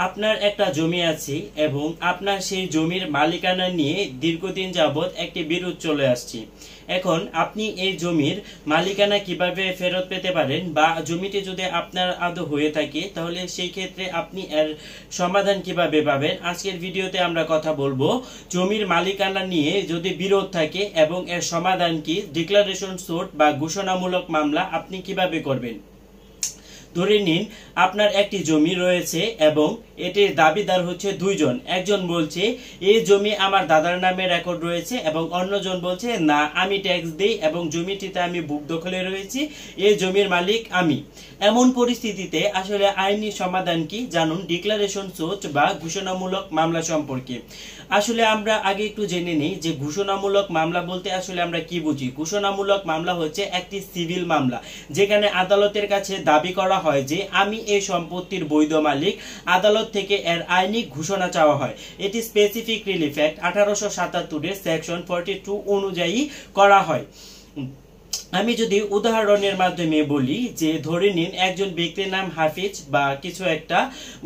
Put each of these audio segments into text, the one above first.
আপনার একটা জমি আছে এবং আপনার সেই জমির মালিকানা নিয়ে দীর্ঘদিন যাবত একটি বিরোধ চলে আসছে। এখন আপনি এই জমির মালিকানা কিভাবে ফেরত পেতে পারেন বা জমিটি যদি আপনার আদৌ হয়ে থাকে তাহলে সেই ক্ষেত্রে আপনি এর সমাধান কিভাবে পাবেন, আজকের ভিডিওতে আমরা কথা বলবো। জমির মালিকানা নিয়ে যদি বিরোধ থাকে এবং এর সমাধান কি, ডিক্লারেশন সুট বা ঘোষণামূলক মামলা আপনি কিভাবে করবেন। ধরে নিন আপনার একটি জমি রয়েছে এবং এটির দাবিদার হচ্ছে দুইজন। একজন বলছে এই জমি আমার দাদার নামে রেকর্ড রয়েছে এবং অন্যজন বলছে না, আমি ট্যাক্স দেই এবং জমিটিতে আমি বুক দখলে রয়েছি, এই জমির মালিক আমি। এমন পরিস্থিতিতে আসলে আইনি সমাধান কি জানুন ডিক্লারেশন সুট বা ঘোষণামূলক মামলা সম্পর্কে। আসলে আমরা আগে একটু জেনে নিই যে ঘোষণামূলক মামলা বলতে আসলে আমরা কি বুঝি। ঘোষণামূলক মামলা হচ্ছে একটি সিভিল মামলা যেখানে আদালতের কাছে দাবি করা হয় যে আমি এই সম্পত্তির বৈধ মালিক। আদালত থেকে এর আইনি ঘোষণা চাওয়া হয়। এটি স্পেসিফিক রিলিফ অ্যাক্ট 1877 এর সেকশন 42 অনুযায়ী করা হয়। আমি যদি উদাহরণের মাধ্যমে বলি যে ধরে নিন একজন ব্যক্তির নাম হাফিজ বা কিছু একটা,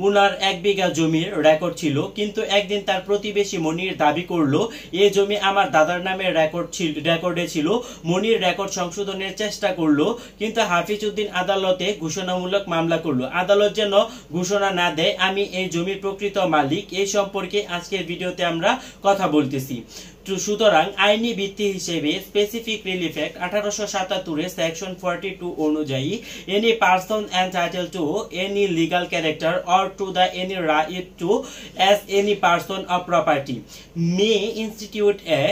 উনার 1 বিঘা জমির রেকর্ড ছিল, কিন্তু একদিন তার প্রতিবেশী মনির দাবি করলো এই জমি আমার দাদার নামে রেকর্ডে ছিল। মনির রেকর্ড সংশোধনের চেষ্টা করলো কিন্তু হাফিজ উদ্দিন আদালতে ঘোষণামূলক মামলা করলো। আদালত যেন ঘোষণা না দেয় আমি এই জমির প্রকৃত মালিক, এই সম্পর্কে আজকের ভিডিওতে আমরা কথা বলতেছি। সুতরাং আইনি ভিত্তি হিসেবে স্পেসিফিক রিলিফ অ্যাক্ট 1877 এর সেকশন 42 অনুযায়ী any person entitled to any legal character or to the any right two as any person of property May institute A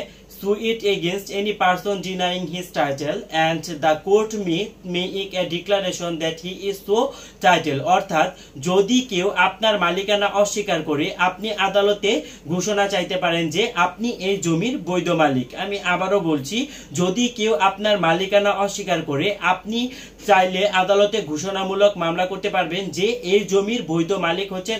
suit against any person denying his title and the court may make a declaration that he is so title। অর্থাৎ যদি কেউ আপনার মালিকানা অস্বীকার করে আপনি আদালতে ঘোষণা চাইতে পারেন যে আপনি এই জমির বৈধ মালিক। আমি আবারও বলছি, যদি কেউ আপনার মালিকানা অস্বীকার করে আপনি চাইলে আদালতে ঘোষণামূলক মামলা করতে পারবেন যে এই জমির বৈধ মালিক হচ্ছেন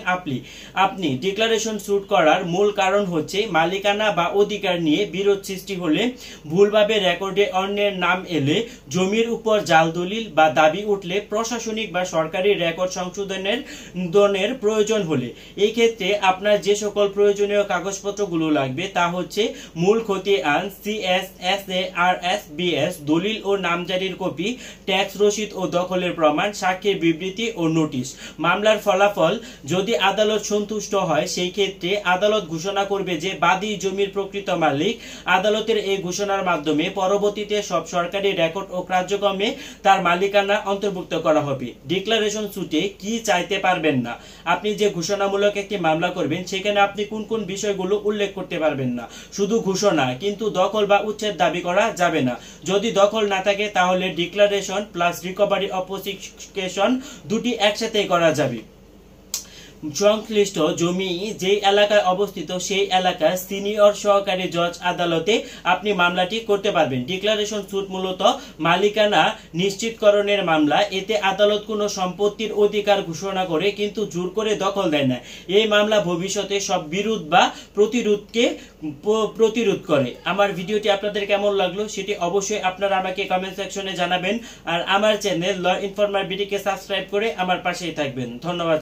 আপনি। ডিক্লারেশন সুট করার মূল কারণ হচ্ছে মালিকানা বা অধিকার নিয়ে বিরোধ সৃষ্টি হলে, ভুলভাবে রেকর্ডে অন্যের নাম এলে, জমির উপর জাল দলিল বা দাবি উঠলে, প্রশাসনিক বা সরকারি রেকর্ড সংশোধনের প্রয়োজন হলে। এই ক্ষেত্রে আপনার যে সকল প্রয়োজনীয় কাগজপত্রগুলো লাগবে তা হচ্ছে মূল খতিয়ান, CSSARSBS, দলিল ও নামজারির কপি, ট্যাক্স রসিদ ও দখলের প্রমাণ, সাক্ষীর বিবৃতি ও নোটিশ। মামলার ফলাফল যদি আদালত সন্তুষ্ট হয় সেই ক্ষেত্রে আদালত ঘোষণা করবে যে বাদী জমির প্রকৃত মালিক। আদালতের এই ঘোষণার মাধ্যমে পরবর্তীতে সব সরকারি রেকর্ড ও কার্যক্রমে তার মালিকানা অন্তর্ভুক্ত করা হবে। ডিক্লারেশন সুটে কি চাইতে পারবেন না, আপনি যে ঘোষণামূলক একটি মামলা করবেন সেখানে আপনি কোন কোন বিষয়গুলো উল্লেখ করতে পারবেন না। শুধু ঘোষণা, কিন্তু দখল বা উচ্ছেদ দাবি করা যাবে না। যদি দখল না থাকে তাহলে ডিক্লারেশন প্লাস রিকভারি অপোজিশন দুটি একসাথে করা যাবে। সংশ্লিষ্ট জমি যে এলাকায় অবস্থিত সেই এলাকার সিনিয়র সহকারী জজ আদালতে আপনি মামলাটি করতে পারবেন। ডিক্লারেশন সুট মূলত মালিকানা নিশ্চিতকরণের মামলা। এতে আদালত কোনো সম্পত্তির অধিকার ঘোষণা করে কিন্তু জোর করে দখল দেয় না। এই মামলা ভবিষ্যতে সব বিরোধ বা প্রতিরোধ করে। আমার ভিডিওটি আপনাদের কেমন লাগলো সেটি অবশ্যই আপনারা আমাকে কমেন্ট সেকশনে জানাবেন। আর আমার চ্যানেল ল ইনফরমার বিডিকে সাবস্ক্রাইব করে আমার পাশেই থাকবেন। ধন্যবাদ।